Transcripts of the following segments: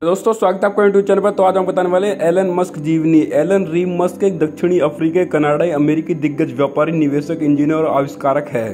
दोस्तों स्वागत है आपका यूट्यूब चैनल पर। तो आज हम बताने वाले हैं एलन मस्क जीवनी। एलन री मस्क एक दक्षिणी अफ्रीकी, कनाडाई, अमेरिकी दिग्गज व्यापारी, निवेशक, इंजीनियर और आविष्कारक है।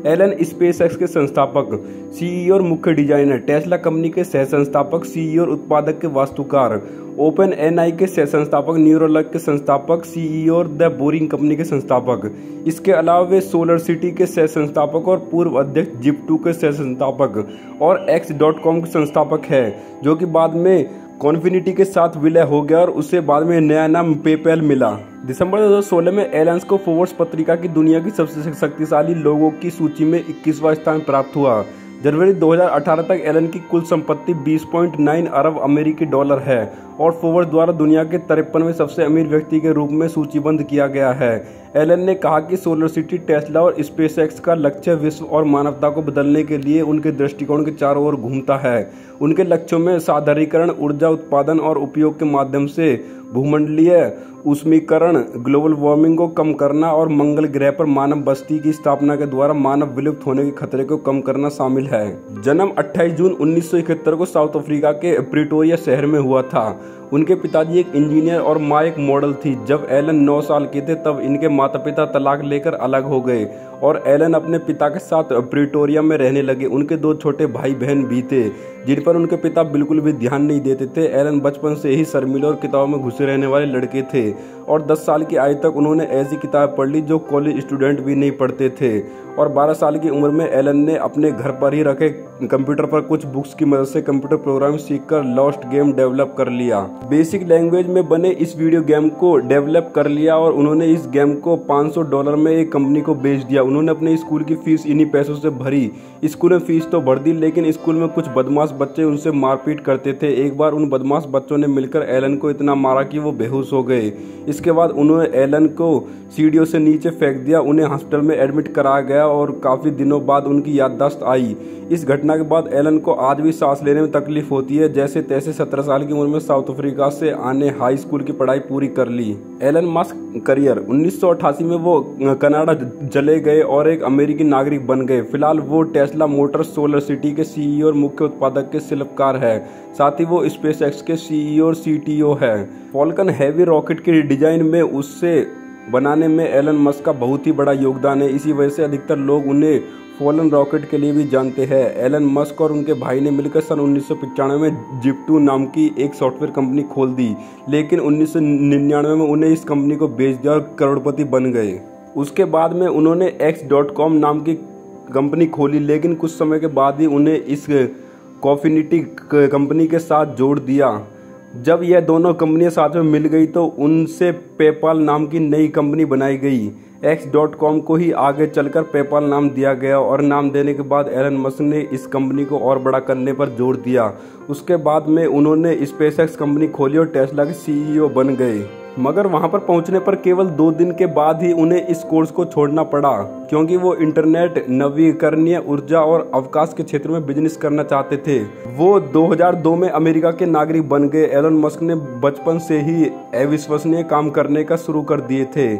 एलन स्पेसएक्स के संस्थापक, सीईओ और मुख्य डिजाइनर, टेस्ला कंपनी के सह संस्थापक, सीईओ और उत्पादक के वास्तुकार, ओपन एनआई के सह संस्थापक, न्यूरोलॉग के संस्थापक, सीईओ और द बोरिंग कंपनी के संस्थापक। इसके अलावा वे सोलर सिटी के सह संस्थापक और पूर्व अध्यक्ष जिप2 के सह संस्थापक और X.com के संस्थापक है, जो कि बाद में कॉन्फिनिटी के साथ विलय हो गया और उसे बाद में नया नाम पेपैल मिला। दिसंबर 2016 में एलन को फोर्ब्स पत्रिका की दुनिया की सबसे शक्तिशाली लोगों की सूची में 21वां स्थान प्राप्त हुआ। जनवरी 2018 तक एलन की कुल संपत्ति 20.9 अरब अमेरिकी डॉलर है और फोर्ब्स द्वारा दुनिया के 53वें सबसे अमीर व्यक्ति के रूप में सूचीबद्ध किया गया है। एलन ने कहा कि सोलर सिटी, टेस्ला और स्पेसएक्स का लक्ष्य विश्व और मानवता को बदलने के लिए उनके दृष्टिकोण के चारों ओर घूमता है। उनके लक्ष्यों में साधारणीकरण, ऊर्जा उत्पादन और उपयोग के माध्यम से भूमंडलीय ऊष्मीकरण, ग्लोबल वार्मिंग को कम करना और मंगल ग्रह पर मानव बस्ती की स्थापना के द्वारा मानव विलुप्त होने के खतरे को कम करना शामिल है। जन्म 28 जून 1971 को साउथ अफ्रीका के प्रिटोरिया शहर में हुआ था। उनके पिताजी एक इंजीनियर और माँ एक मॉडल थी। जब एलन 9 साल के थे तब इनके माता पिता तलाक लेकर अलग हो गए और एलन अपने पिता के साथ प्रिटोरिया में रहने लगे। उनके 2 छोटे भाई बहन भी थे जिन पर उनके पिता बिल्कुल भी ध्यान नहीं देते थे। एलन बचपन से ही शर्मीले और किताबों में घुसे रहने वाले लड़के थे और 10 साल की आयु तक उन्होंने ऐसी किताब पढ़ ली जो कॉलेज स्टूडेंट भी नहीं पढ़ते थे। और 12 साल की उम्र में एलन ने अपने घर पर ही रखे कंप्यूटर पर कुछ बुक्स की मदद से कंप्यूटर प्रोग्राम सीखकर लॉस्ट गेम डेवलप कर लिया। बेसिक लैंग्वेज में बने इस वीडियो गेम को डेवलप कर लिया और उन्होंने इस गेम को $500 में एक कंपनी को बेच दिया। उन्होंने अपने स्कूल की फीस इन्हीं पैसों से भरी। स्कूल में फीस तो भर दी, लेकिन स्कूल में कुछ बदमाश बच्चे उनसे मारपीट करते थे। एक बार उन बदमाश बच्चों ने मिलकर एलन को इतना मारा कि वो बेहोश हो गए। इसके बाद उन्होंने एलन को सीढ़ियों से नीचे फेंक दिया। उन्हें हॉस्पिटल में एडमिट कराया गया और काफी दिनों बाद उनकी याददाश्त आई। इस घटना के बाद एलन को आज भी सांस लेने में तकलीफ होती है। जैसे तैसे 17 साल की उम्र में साउथ अफ्रीका से आने हाई स्कूल की पढ़ाई पूरी कर ली। एलन मस्क करियर 1988 में वो कनाडा चले गए और एक अमेरिकी नागरिक बन गए। फिलहाल वो टेस्ला मोटर्स, सोलर सिटी के सीईओ और मुख्य उत्पादक के शिल्पकार है। साथ ही वो स्पेसएक्स के सीईओ और सीटीओ है। फॉल्कन हैवी रॉकेट के डिजाइन में उससे बनाने में एलन मस्क का बहुत ही बड़ा योगदान है। इसी वजह से अधिकतर लोग उन्हें फॉलन रॉकेट के लिए भी जानते हैं। एलन मस्क और उनके भाई ने मिलकर सन 1995 में जिप2 नाम की एक सॉफ्टवेयर कंपनी खोल दी, लेकिन 1999 में उन्हें इस कंपनी को बेच दिया और करोड़पति बन गए। उसके बाद में उन्होंने X.com नाम की कंपनी खोली, लेकिन कुछ समय के बाद ही उन्हें इस कॉन्फिनिटी कंपनी के साथ जोड़ दिया। जब यह दोनों कंपनियां साथ में मिल गई तो उनसे पेपाल नाम की नई कंपनी बनाई गई। X.com को ही आगे चलकर पेपाल नाम दिया गया और नाम देने के बाद एलन मस्क ने इस कंपनी को और बड़ा करने पर जोर दिया। उसके बाद में उन्होंने स्पेसएक्स कंपनी खोली और टेस्ला के सीईओ बन गए। मगर वहां पर पहुंचने पर केवल 2 दिन के बाद ही उन्हें इस कोर्स को छोड़ना पड़ा, क्योंकि वो इंटरनेट, नवीकरणीय ऊर्जा और अवकाश के क्षेत्र में बिजनेस करना चाहते थे। वो 2002 में अमेरिका के नागरिक बन गए। एलन मस्क ने बचपन से ही अविश्वसनीय काम करने का शुरू कर दिए थे।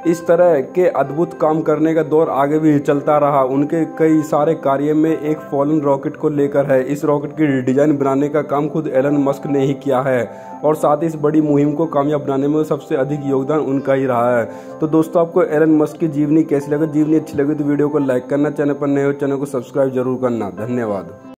इस तरह के अद्भुत काम करने का दौर आगे भी चलता रहा। उनके कई सारे कार्य में एक फॉलन रॉकेट को लेकर है। इस रॉकेट की डिजाइन बनाने का काम खुद एलन मस्क ने ही किया है और साथ ही इस बड़ी मुहिम को कामयाब बनाने में सबसे अधिक योगदान उनका ही रहा है। तो दोस्तों, आपको एलन मस्क की जीवनी कैसी लगी? जीवनी अच्छी लगी तो वीडियो को लाइक करना, चैनल पर नए हो चैनल को सब्सक्राइब जरूर करना। धन्यवाद।